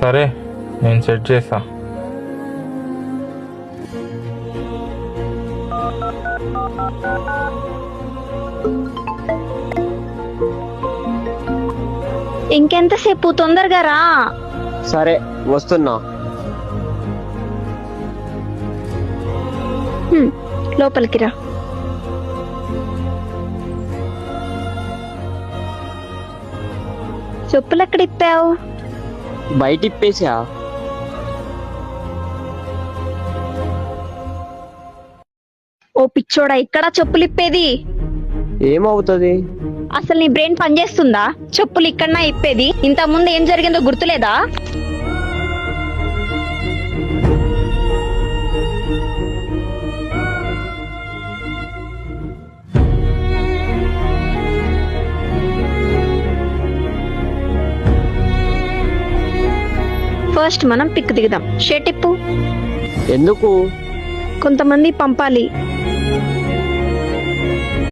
సరే, నేను సెట్ చేస్తా. ఇంకెంతసేపు? తొందరగా రా. సరే వస్తున్నా. లోపలికి రా. చెప్పులు ఎక్కడ ఇప్పావు? బయట ఇప్పేసా. ఓ పిచ్చోడా, ఇక్కడ చెప్పులు ఇప్పేది? ఏమవుతుంది? అసలు నీ బ్రెయిన్ పనిచేస్తుందా? చెప్పులు ఇక్కడనా ఇప్పేది? ఇంత ముందు ఏం జరిగిందో గుర్తులేదా? ఫస్ట్ మనం పిక్ దిగుదాం. షర్ట్ ఇప్పు. ఎందుకు? కొంతమంది పంపాలి.